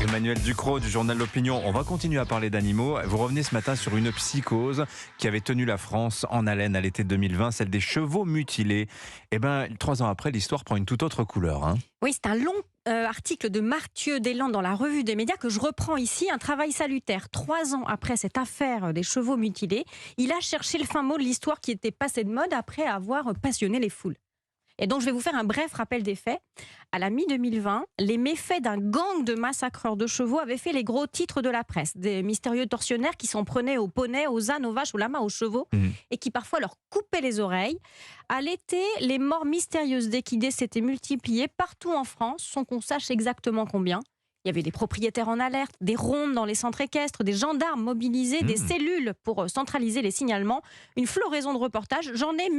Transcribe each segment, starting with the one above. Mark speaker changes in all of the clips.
Speaker 1: Emmanuel Ducrot du journal L'Opinion. On va continuer à parler d'animaux. Vous revenez ce matin sur une psychose qui avait tenu la France en haleine à l'été 2020, celle des chevaux mutilés. 3 ans après, l'histoire prend une toute autre couleur.
Speaker 2: Oui, c'est un long article de Mathieu Deslandes dans la Revue des médias que je reprends ici. Un travail salutaire. 3 ans après cette affaire des chevaux mutilés, il a cherché le fin mot de l'histoire qui était passée de mode après avoir passionné les foules. Et donc, je vais vous faire un bref rappel des faits. À la mi-2020, les méfaits d'un gang de massacreurs de chevaux avaient fait les gros titres de la presse. Des mystérieux tortionnaires qui s'en prenaient aux poneys, aux ânes, aux vaches, aux lamas, aux chevaux et qui parfois leur coupaient les oreilles. À l'été, les morts mystérieuses d'équidés s'étaient multipliées partout en France, sans qu'on sache exactement combien. Il y avait des propriétaires en alerte, des rondes dans les centres équestres, des gendarmes mobilisés, des cellules pour centraliser les signalements. Une floraison de reportages. J'en ai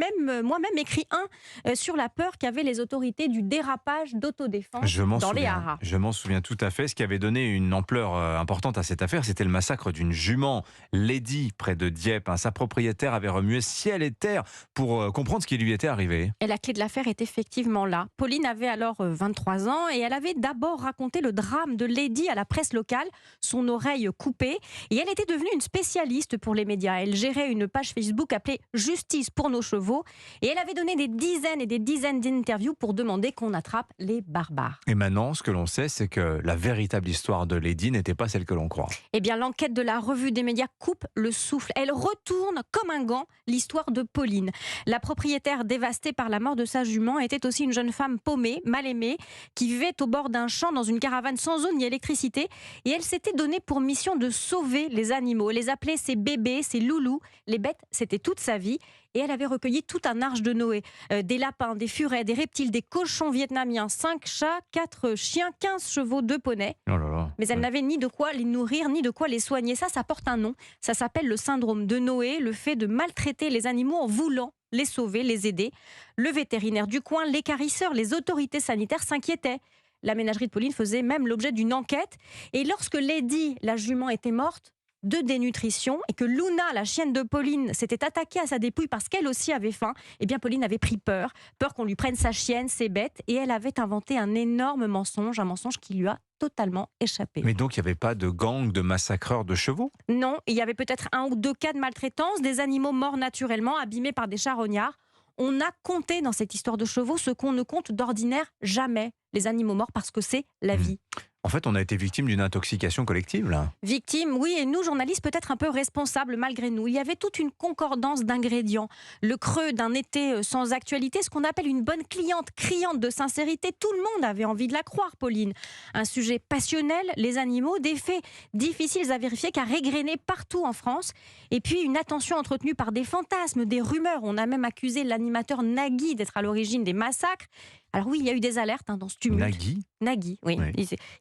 Speaker 2: moi-même écrit un sur la peur qu'avaient les autorités du dérapage d'autodéfense dans les haras.
Speaker 1: Je m'en souviens tout à fait. Ce qui avait donné une ampleur importante à cette affaire, c'était le massacre d'une jument, Lady, près de Dieppe. Sa propriétaire avait remué ciel et terre pour comprendre ce qui lui était arrivé.
Speaker 2: Et la clé de l'affaire est effectivement là. Pauline avait alors 23 ans et elle avait d'abord raconté le drame de Lady à la presse locale, son oreille coupée, et elle était devenue une spécialiste pour les médias. Elle gérait une page Facebook appelée Justice pour nos chevaux et elle avait donné des dizaines et des dizaines d'interviews pour demander qu'on attrape les barbares.
Speaker 1: Et maintenant, ce que l'on sait, c'est que la véritable histoire de Lady n'était pas celle que l'on croit.
Speaker 2: Eh bien, l'enquête de la Revue des médias coupe le souffle. Elle retourne comme un gant l'histoire de Pauline. La propriétaire dévastée par la mort de sa jument était aussi une jeune femme paumée, mal aimée, qui vivait au bord d'un champ dans une caravane sans eau ni électricité, et elle s'était donnée pour mission de sauver les animaux. Elle les appelait ses bébés, ses loulous. Les bêtes, c'était toute sa vie, et elle avait recueilli tout un arche de Noé. Des lapins, des furets, des reptiles, des cochons vietnamiens, 5 chats, 4 chiens, 15 chevaux, 2 poneys.
Speaker 1: Oh là là.
Speaker 2: Mais elle n'avait ni de quoi les nourrir, ni de quoi les soigner. Ça porte un nom. Ça s'appelle le syndrome de Noé, le fait de maltraiter les animaux en voulant les sauver, les aider. Le vétérinaire du coin, l'équarrisseur, les autorités sanitaires s'inquiétaient. La ménagerie de Pauline faisait même l'objet d'une enquête. Et lorsque Lady, la jument, était morte de dénutrition et que Luna, la chienne de Pauline, s'était attaquée à sa dépouille parce qu'elle aussi avait faim, eh bien Pauline avait pris peur qu'on lui prenne sa chienne, ses bêtes, et elle avait inventé un énorme mensonge, un mensonge qui lui a totalement échappé.
Speaker 1: Mais donc, il n'y avait pas de gang de massacreurs de chevaux ?
Speaker 2: Non, il y avait peut-être 1 ou 2 cas de maltraitance, des animaux morts naturellement, abîmés par des charognards. On a compté dans cette histoire de chevaux ce qu'on ne compte d'ordinaire jamais, les animaux morts, parce que c'est la vie.
Speaker 1: En fait, on a été victime d'une intoxication collective, là.
Speaker 2: Victime, oui, et nous, journalistes, peut-être un peu responsables malgré nous. Il y avait toute une concordance d'ingrédients. Le creux d'un été sans actualité, ce qu'on appelle une bonne cliente, criante de sincérité. Tout le monde avait envie de la croire, Pauline. Un sujet passionnel, les animaux, des faits difficiles à vérifier car égrenés partout en France. Et puis une attention entretenue par des fantasmes, des rumeurs. On a même accusé l'animateur Nagui d'être à l'origine des massacres. Alors oui, il y a eu des alertes dans ce tumulte. Nagui, oui.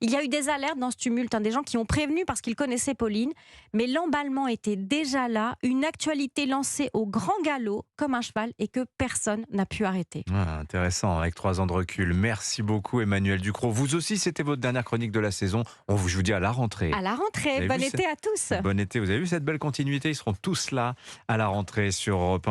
Speaker 2: Il y a eu des alertes dans ce tumulte, des gens qui ont prévenu parce qu'ils connaissaient Pauline. Mais l'emballement était déjà là, une actualité lancée au grand galop, comme un cheval, et que personne n'a pu arrêter.
Speaker 1: Intéressant, avec 3 ans de recul. Merci beaucoup, Emmanuel Ducrot. Vous aussi, c'était votre dernière chronique de la saison. Je vous dis à la rentrée.
Speaker 2: À la rentrée, bon été à tous.
Speaker 1: Bon été, vous avez vu cette belle continuité ? Ils seront tous là à la rentrée sur Europe 1.